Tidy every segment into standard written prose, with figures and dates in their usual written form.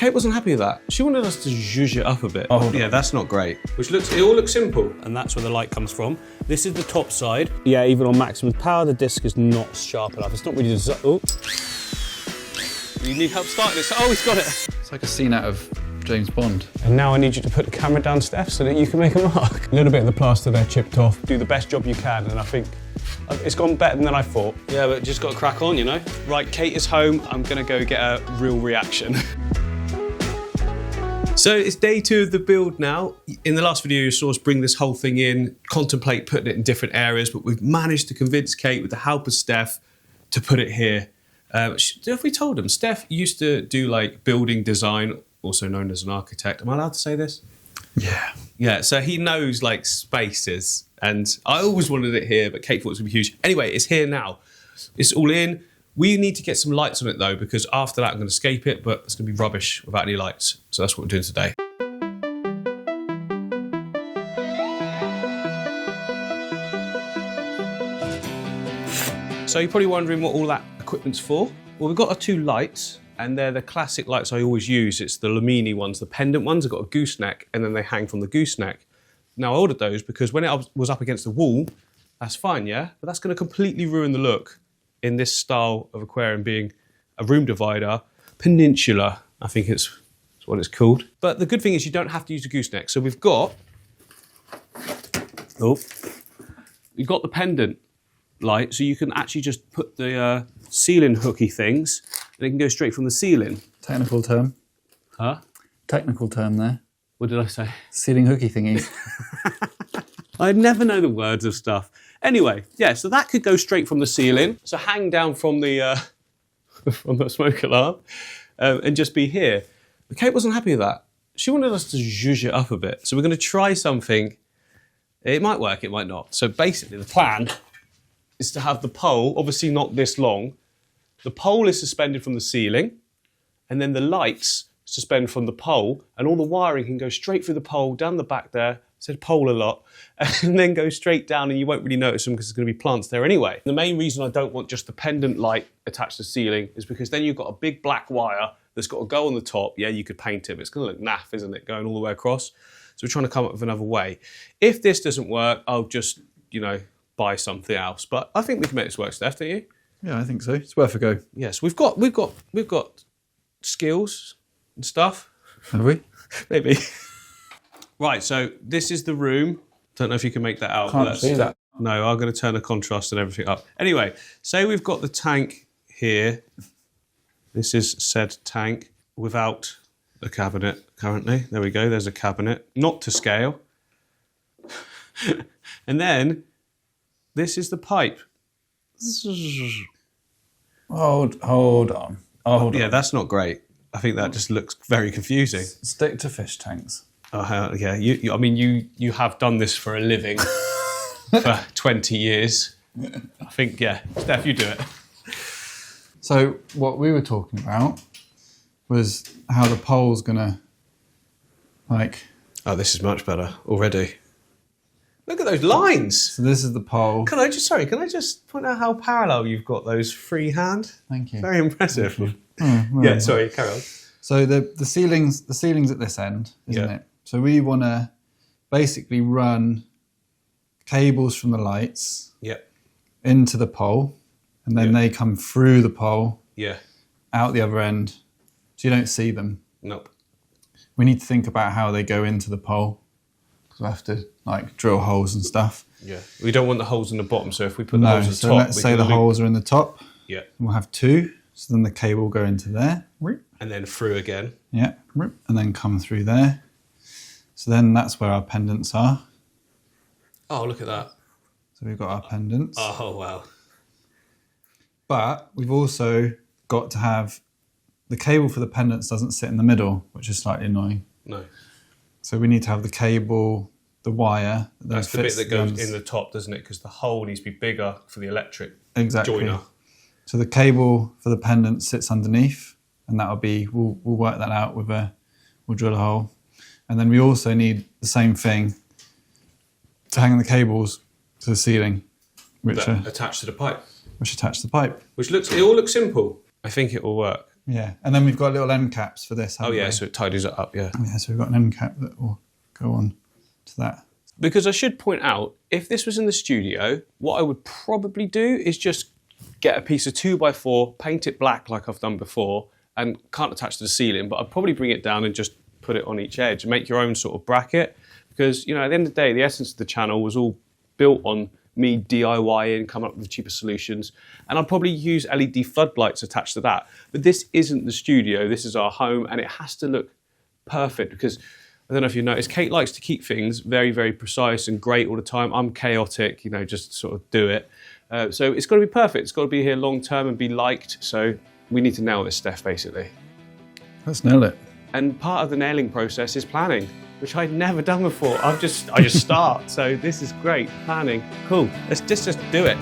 Kate wasn't happy with that. She wanted us to zhuzh it up a bit. Oh, yeah, that's not great. It all looks simple. And that's where the light comes from. This is the top side. Yeah, even on maximum power, the disc is not sharp enough. It's not really oh. You need help starting this. Oh, he's got it. It's like a scene out of James Bond. And now I need you to put the camera down, Steph, so that you can make a mark. A little bit of the plaster there chipped off. Do the best job you can, and I think it's gone better than I thought. Yeah, but just got to crack on, you know? Right, Kate is home. I'm gonna go get a real reaction. So it's day 2 of the build now. In the last video, you saw us bring this whole thing in, contemplate putting it in different areas, but we've managed to convince Kate, with the help of Steph, to put it here. Have we told him? Steph used to do like building design, also known as an architect. Am I allowed to say this? Yeah. Yeah, so he knows like spaces, and I always wanted it here, but Kate thought it was gonna be huge. Anyway, it's here now. It's all in. We need to get some lights on it though, because after that I'm gonna escape it, but it's gonna be rubbish without any lights. So that's what we're doing today. So you're probably wondering what all that equipment's for. Well, we've got our 2 lights, and they're the classic lights I always use. It's the Lumini ones, the pendant ones. They've got a gooseneck, and then they hang from the gooseneck. Now I ordered those because when it was up against the wall, that's fine, yeah? But that's gonna completely ruin the look in this style of aquarium, being a room divider, peninsula, I think it's what it's called. But the good thing is you don't have to use a gooseneck. So we've got the pendant light, so you can actually just put the ceiling hooky things, and it can go straight from the ceiling. Technical term. Huh? Technical term there. What did I say? Ceiling hooky thingies. I never know the words of stuff. Anyway, yeah, so that could go straight from the ceiling. So hang down from the smoke alarm and just be here. But Kate wasn't happy with that. She wanted us to zhuzh it up a bit. So we're gonna try something. It might work, it might not. So basically the plan is to have the pole, obviously not this long. The pole is suspended from the ceiling, and then the lights suspend from the pole, and all the wiring can go straight through the pole, down the back there. I said pole a lot, and then go straight down, and you won't really notice them because there's going to be plants there anyway. The main reason I don't want just the pendant light attached to the ceiling is because then you've got a big black wire that's got to go on the top. Yeah, you could paint it, but it's going to look naff, isn't it, going all the way across? So we're trying to come up with another way. If this doesn't work, I'll just, you know, buy something else. But I think we can make this work, Steph, don't you? Yeah, I think so. It's worth a go. Yes, we've got skills and stuff. Have we? Maybe. Right, so this is the room. Don't know if you can make that out. Can't see that. No, I'm going to turn the contrast and everything up. Anyway, say we've got the tank here. This is said tank without a cabinet currently. There we go, there's a cabinet. Not to scale. And then this is the pipe. Hold on. Yeah, that's not great. I think that just looks very confusing. Stick to fish tanks. Oh, yeah. I mean, you have done this for a living for 20 years. I think, yeah. Steph, you do it. So what we were talking about was how the pole's gonna, like... Oh, this is much better already. Look at those lines. So this is the pole. Can I just point out how parallel you've got those freehand? Thank you. Very impressive. Oh, well, yeah, sorry, carry on. So the ceiling's at this end, isn't it? So we want to basically run cables from the lights into the pole, and then they come through the pole out the other end, so you don't see them. Nope. We need to think about how they go into the pole, because we have to like drill holes and stuff. Yeah. We don't want the holes in the bottom, so if we put the holes in the top... So let's say the holes are in the top. Yeah. And we'll have 2, so then the cable will go into there. And then through again. Yeah, and then come through there. So then that's where our pendants are. Oh, look at that. So we've got our pendants. Oh, wow. But we've also got to have the cable for the pendants doesn't sit in the middle, which is slightly annoying. No. So we need to have the cable, the wire. That's the bit that goes in the top, doesn't it? Because the hole needs to be bigger for the electric joiner. So the cable for the pendant sits underneath, and that'll be, we'll work that out with we'll drill a hole. And then we also need the same thing to hang the cables to the ceiling, which are attached to the pipe. Which attach to the pipe. It all looks simple. I think it will work. Yeah, and then we've got little end caps for this. Oh yeah, we? so it tidies it up, yeah. Yeah, so we've got an end cap that will go on to that. Because I should point out, if this was in the studio, what I would probably do is just get a piece of 2x4, paint it black like I've done before, and can't attach to the ceiling, but I'd probably bring it down and just put it on each edge, make your own sort of bracket. Because, you know, at the end of the day, the essence of the channel was all built on me DIYing, coming up with cheaper solutions. And I'll probably use LED floodlights attached to that. But this isn't the studio, this is our home, and it has to look perfect because, I don't know if you noticed, Kate likes to keep things very, very precise and great all the time. I'm chaotic, you know, just sort of do it. So it's got to be perfect. It's got to be here long term and be liked. So we need to nail this, Steph, basically. Let's nail it. And part of the nailing process is planning, which I'd never done before. I just start. So this is great, planning. Cool, let's just do it.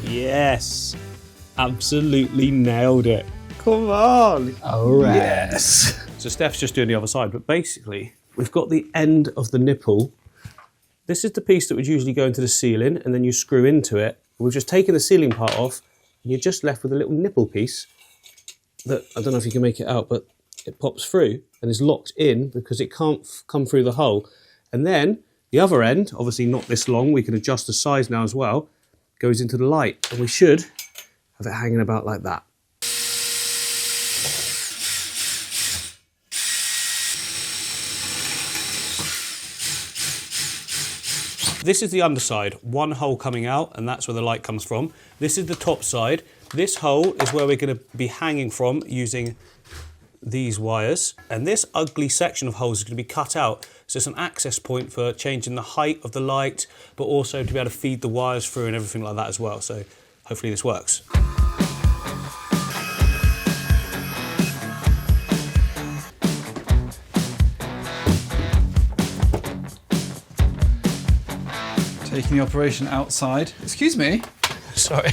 Yes, absolutely nailed it. Come on. All right. Yes. So Steph's just doing the other side, but basically we've got the end of the nipple. This is the piece that would usually go into the ceiling and then you screw into it. We've just taken the ceiling part off and you're just left with a little nipple piece that, I don't know if you can make it out, but it pops through and is locked in because it can't come through the hole. And then the other end, obviously not this long, we can adjust the size now as well, goes into the light, and we should have it hanging about like that. This is the underside, one hole coming out, and that's where the light comes from. This is the top side. This hole is where we're going to be hanging from using these wires, and this ugly section of holes is going to be cut out, so it's an access point for changing the height of the light, but also to be able to feed the wires through and everything like that as well. So hopefully this works. Taking the operation outside. Excuse me. Sorry.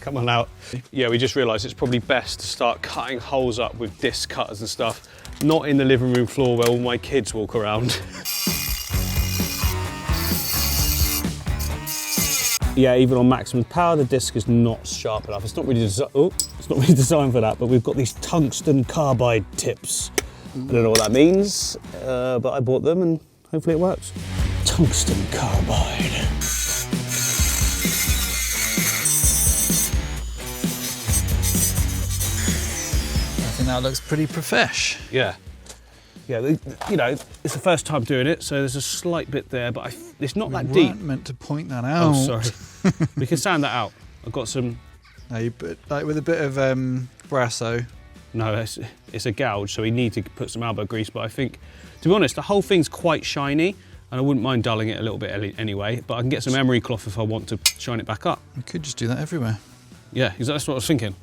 Come on out. Yeah, we just realised it's probably best to start cutting holes up with disc cutters and stuff, not in the living room floor where all my kids walk around. Yeah, even on maximum power, the disc is not sharp enough. It's not really designed for that, but we've got these tungsten carbide tips. I don't know what that means, but I bought them and hopefully it works. Tungsten carbide. I think that looks pretty profesh. Yeah. Yeah, you know, it's the first time doing it, so there's a slight bit there, but it's not that deep. You weren't meant to point that out. Oh, sorry. We can sand that out. I've got some... No, you put, like with a bit of Brasso. No, it's a gouge, so we need to put some elbow grease, but I think, to be honest, the whole thing's quite shiny, and I wouldn't mind dulling it a little bit anyway, but I can get some emery cloth if I want to shine it back up. You could just do that everywhere. Yeah, that's what I was thinking.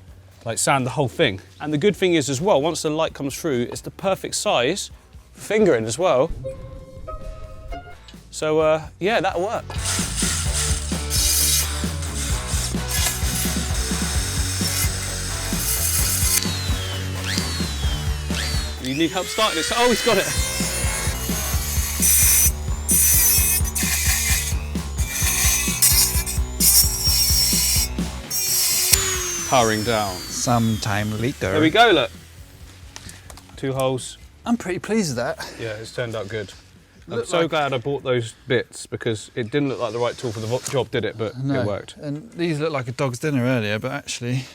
Like sand the whole thing. And the good thing is as well, once the light comes through, it's the perfect size for fingering as well. So yeah, that'll work. You need help starting this? Oh, he's got it. Powering down. Sometime later. There we go, look. 2 holes. I'm pretty pleased with that. Yeah, it's turned out good. I'm so glad I bought those bits because it didn't look like the right tool for the job, did it? But it worked. And these looked like a dog's dinner earlier, but actually,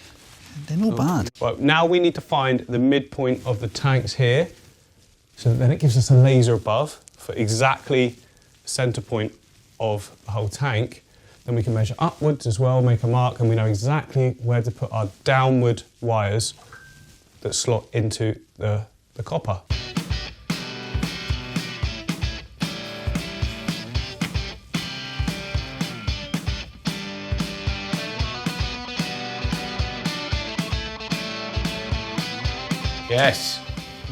they're not bad. Well, now we need to find the midpoint of the tanks here. So then it gives us a laser above for exactly the centre point of the whole tank. Then we can measure upwards as well, make a mark, and we know exactly where to put our downward wires that slot into the copper. Yes.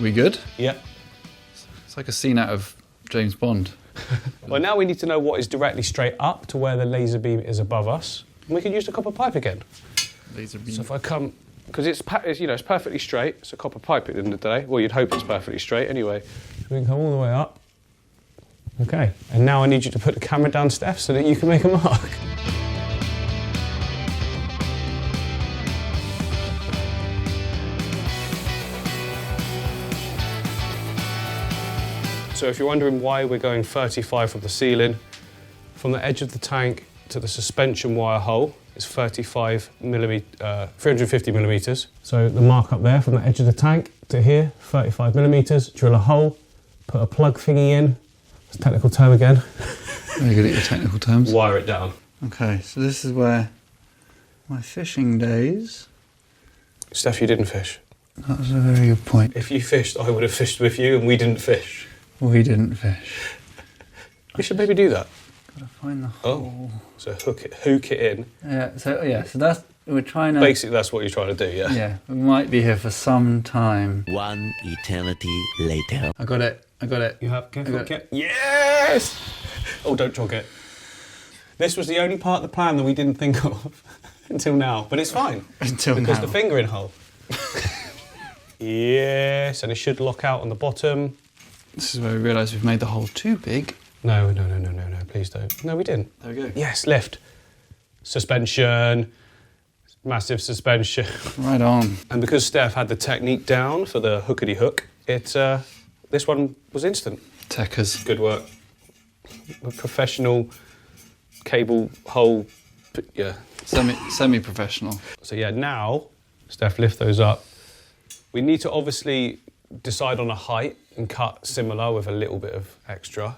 We good? Yeah. It's like a scene out of James Bond. Well, now we need to know what is directly straight up to where the laser beam is above us. And we can use the copper pipe again. Laser beam. So if I come, because it's it's perfectly straight. It's a copper pipe at the end of the day. Well, you'd hope it's perfectly straight anyway. So we can come all the way up. Okay. And now I need you to put the camera down, Steph, so that you can make a mark. So if you're wondering why we're going 35 from the ceiling, from the edge of the tank to the suspension wire hole is 350 millimeters. So the mark up there from the edge of the tank to here, 35 millimeters. Drill a hole, put a plug thingy in. It's a technical term again. Very good at your technical terms. Wire it down. Okay, so this is where my fishing days. Steph, you didn't fish. That was a very good point. If you fished, I would have fished with you, and we didn't fish. We didn't fish. We should maybe do that. Gotta find the hole. So hook it in. Yeah. So that's we're trying to. Basically, that's what you're trying to do. Yeah. Yeah. We might be here for some time. One eternity later. I got it. You have careful. Yes. Oh, don't jog it. This was the only part of the plan that we didn't think of until now, but it's fine. Because the fingering hole. Yes, and it should lock out on the bottom. This is where we realise we've made the hole too big. No, please don't. No, we didn't. There we go. Yes, lift. Suspension. Massive suspension. Right on. And because Steph had the technique down for the hookity hook, this one was instant. Techers. Good work. A professional cable hole, yeah. Semi-professional. So yeah, now, Steph, lift those up. We need to obviously decide on a height and cut similar with a little bit of extra.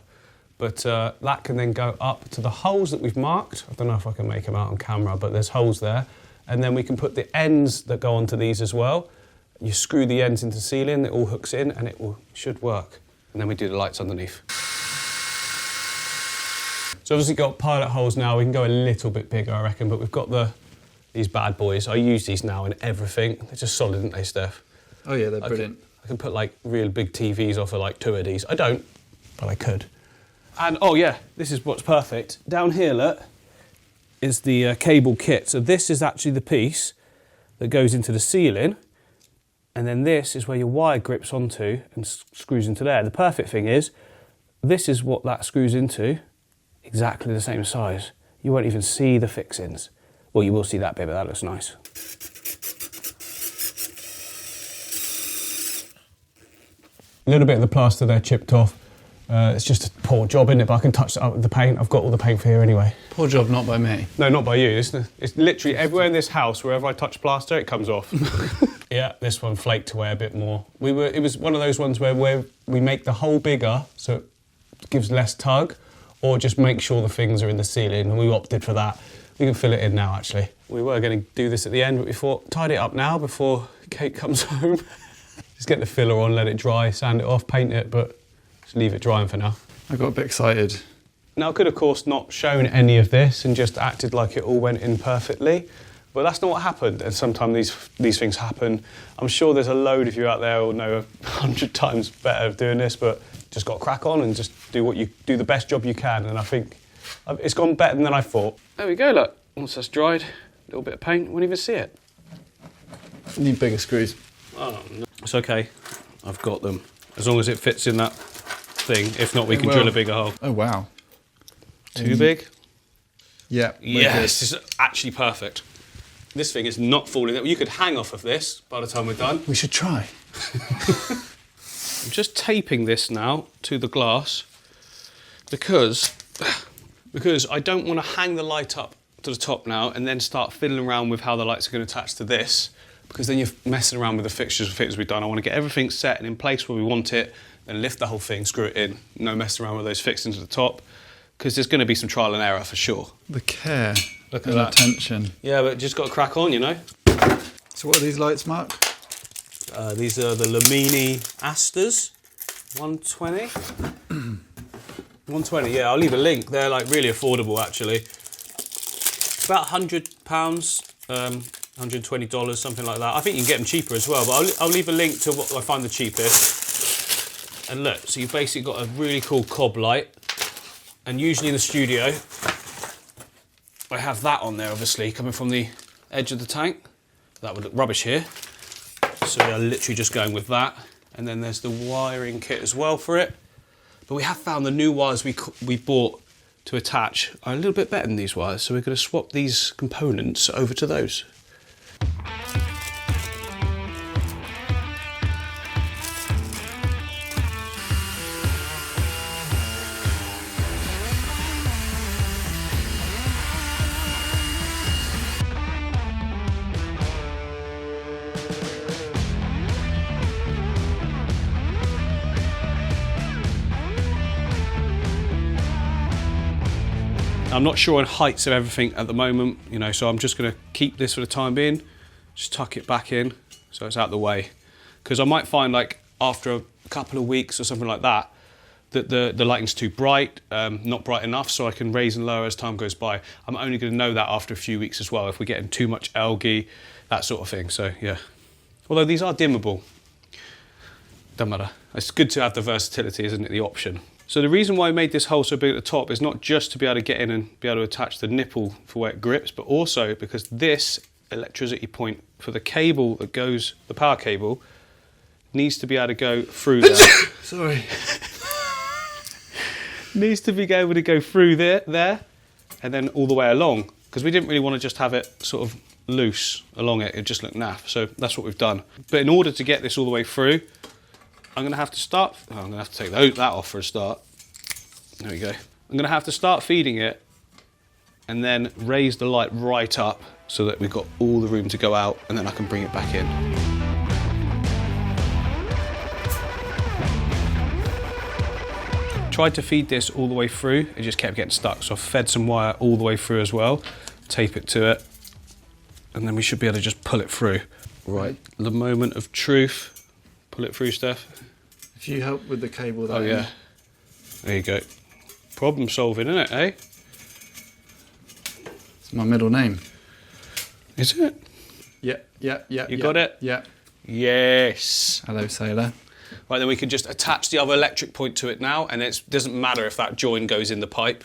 But that can then go up to the holes that we've marked. I don't know if I can make them out on camera, but there's holes there. And then we can put the ends that go onto these as well. You screw the ends into the ceiling, it all hooks in, and should work. And then we do the lights underneath. So obviously got pilot holes now. We can go a little bit bigger, I reckon, but we've got these bad boys. I use these now in everything. They're just solid, aren't they, Steph? Oh yeah, they're brilliant. I can put like real big TVs off of like 2 of these. I don't, but I could. And oh yeah, this is what's perfect. Down here, look, is the cable kit. So this is actually the piece that goes into the ceiling, and then this is where your wire grips onto and screws into there. The perfect thing is, this is what that screws into, exactly the same size. You won't even see the fixings. Well, you will see that bit, but that looks nice. A little bit of the plaster there chipped off. It's just a poor job, isn't it? But I can touch it up with the paint. I've got all the paint for here anyway. Poor job, not by me. No, not by you. It's literally everywhere in this house, wherever I touch plaster, it comes off. Yeah, this one flaked away a bit more. It was one of those ones where we make the hole bigger, so it gives less tug, or just make sure the things are in the ceiling, and we opted for that. We can fill it in now, actually. We were going to do this at the end, but we thought, tidy it up now before Kate comes home. Just get the filler on, let it dry, sand it off, paint it, but just leave it drying for now. I got a bit excited. Now, I could, of course, not shown any of this and just acted like it all went in perfectly, but that's not what happened, and sometimes these things happen. I'm sure there's a load of you out there who know 100 times better of doing this, but just got to crack on and just do the best job you can, and I think it's gone better than I thought. There we go, look. Once that's dried, a little bit of paint, won't even see it. Need bigger screws. Oh, no. It's okay. I've got them. As long as it fits in that thing. If not, we can drill a bigger hole. Oh, wow. Too big? Yeah. Yes, this is actually perfect. This thing is not falling. You could hang off of this by the time we're done. We should try. I'm just taping this now to the glass because I don't want to hang the light up to the top now and then start fiddling around with how the lights are going to attach to this, because then you're messing around with the fixtures and fittings we've done. I want to get everything set and in place where we want it, then lift the whole thing, screw it in. No messing around with those fixings at the top, because there's going to be some trial and error for sure. The care. Look at and that. attention. Yeah, but just got to crack on, you know. So what are these lights, Mark? These are the Lumini Asters, 120. 120, yeah, I'll leave a link. They're like really affordable, actually. It's about £100 $120, something like that. I think you can get them cheaper as well, but I'll leave a link to what I find the cheapest. And look, so you've basically got a really cool cob light. And usually in the studio, I have that on there, obviously, coming from the edge of the tank. That would look rubbish here. So we are literally just going with that. And then there's the wiring kit as well for it. But we have found the new wires we bought to attach are a little bit better than these wires. So we're going to swap these components over to those. I'm not sure on heights of everything at the moment, you know, so I'm just going to keep this for the time being, just tuck it back in so it's out of the way. Because I might find, like, after a couple of weeks or something like that, that the lighting's too bright, not bright enough, so I can raise and lower as time goes by. I'm only going to know that after a few weeks as well, if we're getting too much algae, that sort of thing, so yeah. Although these are dimmable, doesn't matter. It's good to have the versatility, isn't it, the option. So the reason why I made this hole so big at the top is not just to be able to get in and be able to attach the nipple for where it grips, but also because this electricity point for the cable that goes, the power cable, needs to be able to go through there. Sorry. Needs to be able to go through there, and then all the way along, because we didn't really want to just have it sort of loose along it, it just looked naff, so that's what we've done. But in order to get this all the way through, I'm going to have to start, I'm going to have to take that off for a start. There we go. I'm going to have to start feeding it and then raise the light right up so that we've got all the room to go out, and then I can bring it back in. Tried to feed this all the way through, it just kept getting stuck, so I've fed some wire all the way through as well, tape it to it, and then we should be able to just pull it through. Right, the moment of truth. Pull it through, Steph. If you help with the cable, that. Oh yeah. There you go. Problem solving, isn't it, eh? It's my middle name. Is it? Yeah. You got it? Yeah. Yes. Hello, sailor. Right, then we can just attach the other electric point to it now, and it doesn't matter if that join goes in the pipe,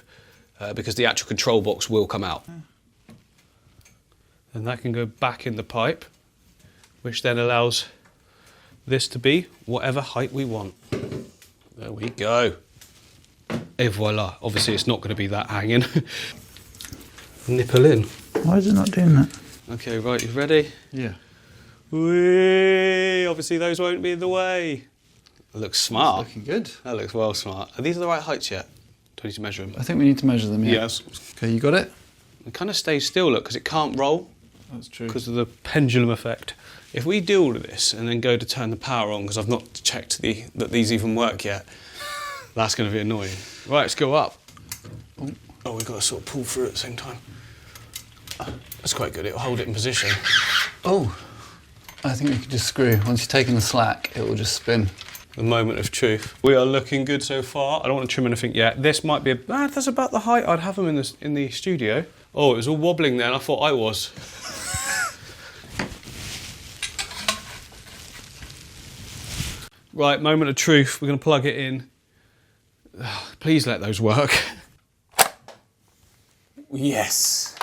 because the actual control box will come out. And that can go back in the pipe, which then allows this to be whatever height we want. There we go. Et voila. Obviously it's not going to be that hanging. Nipple in. Why is it not doing that? Okay, right, you ready? Yeah. Whee! Obviously those won't be in the way. That looks smart. It's looking good. That looks well smart. Are these the right heights yet? Do we need to measure them? I think we need to measure them, yeah. Yes. Okay, you got it? It kind of stays still, look, because it can't roll. That's true. Because of the pendulum effect. If we do all of this and then go to turn the power on, because I've not checked that these even work yet, that's going to be annoying. Right, let's go up. Oh, we've got to sort of pull through at the same time. That's quite good, it'll hold it in position. Oh, I think we could just screw. Once you've taken the slack, it will just spin. The moment of truth. We are looking good so far. I don't want to trim anything yet. This might be that's about the height I'd have them in the studio. Oh, it was all wobbling then. I thought I was. Right, moment of truth. We're going to plug it in. Please let those work. Yes.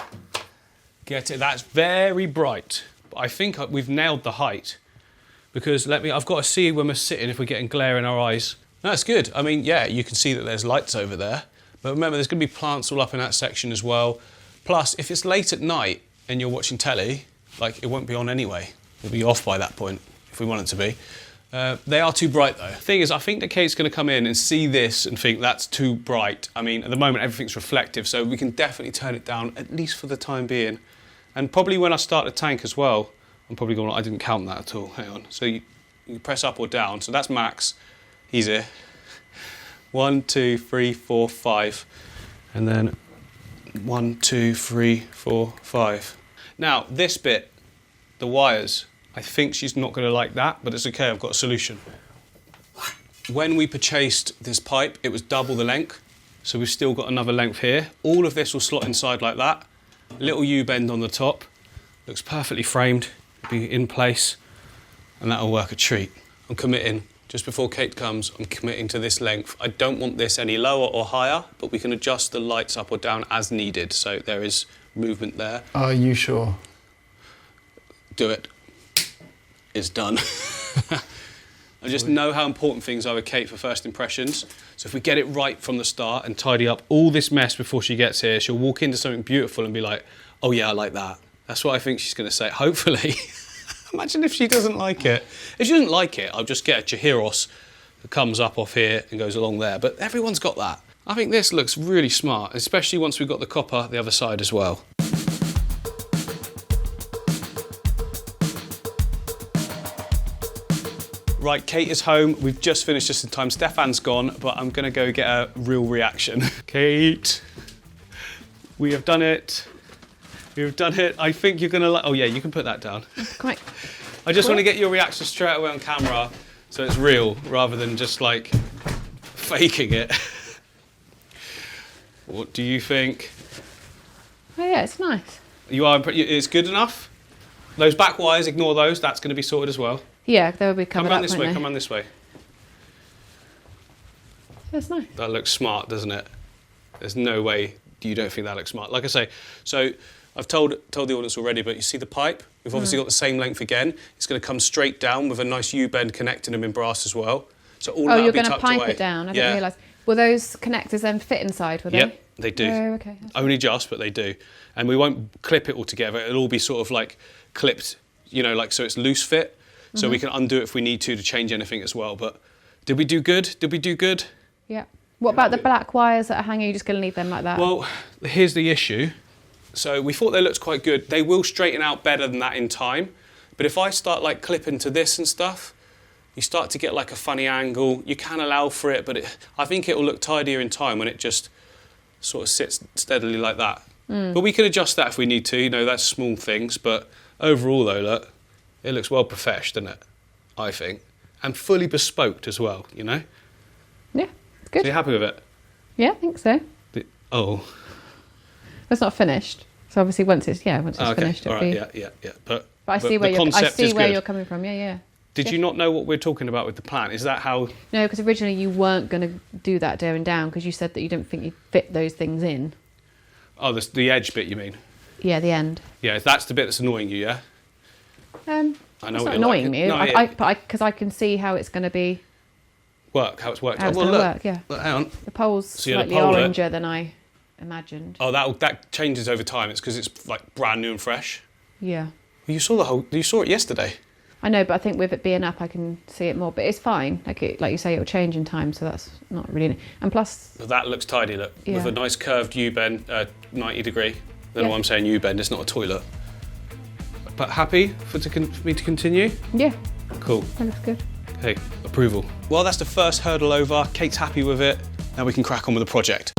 Get it. That's very bright. But I think we've nailed the height. Because I've got to see when we're sitting if we're getting glare in our eyes. That's good. I mean, yeah, you can see that there's lights over there. But remember, there's going to be plants all up in that section as well. Plus, if it's late at night and you're watching telly, like, it won't be on anyway. It'll be off by that point, if we want it to be. They are too bright, though. Thing is, I think that Kate's going to come in and see this and think that's too bright. I mean, at the moment, everything's reflective, so we can definitely turn it down, at least for the time being. And probably when I start the tank as well, I'm probably going, I didn't count that at all. Hang on. So you press up or down. So that's max. Easy. 1, 2, 3, 4, 5. And then 1, 2, 3, 4, 5. Now, this bit, the wires, I think she's not going to like that, but it's okay, I've got a solution. When we purchased this pipe, it was double the length. So we've still got another length here. All of this will slot inside like that. Little U-bend on the top. Looks perfectly framed, be in place, and that'll work a treat. I'm committing, just before Kate comes, I'm committing to this length. I don't want this any lower or higher, but we can adjust the lights up or down as needed, so there is movement there. Are you sure? Do it. It's done. I just know how important things are with Kate for first impressions. So if we get it right from the start and tidy up all this mess before she gets here, she'll walk into something beautiful and be like, oh yeah, I like that. That's what I think she's going to say, hopefully. Imagine if she doesn't like it. If she doesn't like it, I'll just get a Chihiros that comes up off here and goes along there. But everyone's got that. I think this looks really smart, especially once we've got the copper the other side as well. Right, Kate is home. We've just finished just in time. Stefan's gone, but I'm gonna go get a real reaction. Kate, we have done it. We've done it. I think you're gonna like, oh yeah, you can put that down. Quite. I just want to get your reaction straight away on camera so it's real rather than just like faking it. What do you think? Oh yeah, it's nice. You are, it's good enough? Those back wires, ignore those. That's gonna be sorted as well. Yeah, they'll be covered Come around up, this won't way, they? come around this way. That's nice. That looks smart, doesn't it? There's no way you don't think that looks smart. Like I say, so I've told the audience already, but you see the pipe? We've obviously got the same length again. It's going to come straight down with a nice U-bend connecting them in brass as well. So all Oh, that'll you're be going to tucked pipe away. it down? I didn't realise. Will those connectors then fit inside, will they? Yep, they do. Oh, okay. Only just, but they do. And we won't clip it all together. It'll all be sort of like clipped, you know, like so it's loose fit. So we can undo it if we need to change anything as well. But did we do good? Did we do good? Yeah. What about the black wires that are hanging? Are you just going to leave them like that? Well, here's the issue. So we thought they looked quite good. They will straighten out better than that in time. But if I start like clipping to this and stuff, you start to get like a funny angle. You can allow for it, but I think it will look tidier in time when it just sort of sits steadily like that. But we can adjust that if we need to. You know, that's small things. But overall, though, look, it looks well profeshed, doesn't it? I think. And fully bespoke as well, you know? Yeah, it's good. So you're happy with it? Yeah, I think so. Oh. It's not finished. So obviously once it's Okay. finished, it'll All right. be... Yeah. But I see where you're coming from. Yeah. Did you not know what we're talking about with the plan? Is that how... No, because originally you weren't going to do that going down because you said that you didn't think you'd fit those things in. Oh, the edge bit, you mean? Yeah, the end. Yeah, that's the bit that's annoying you, yeah? I know it's not not annoying me, No, because I can see how it's going to be. How it's worked. How it's well, gonna look, work, yeah. Look, hang on. The pole's See the slightly pole there? oranger than I imagined. Oh, that changes over time. It's because it's like brand new and fresh. Yeah. You saw it yesterday. I know, but I think with it being up, I can see it more. But it's fine. Like you say, it'll change in time, so that's not really. And plus, But that looks tidy, look. Yeah. With a nice curved U-bend, 90 degree. Don't know why I'm saying U-bend, it's not a toilet. But happy for me to continue? yeah, Cool. that looks good. Hey, approval. Well, that's the first hurdle over. Kate's happy with it. Now we can crack on with the project.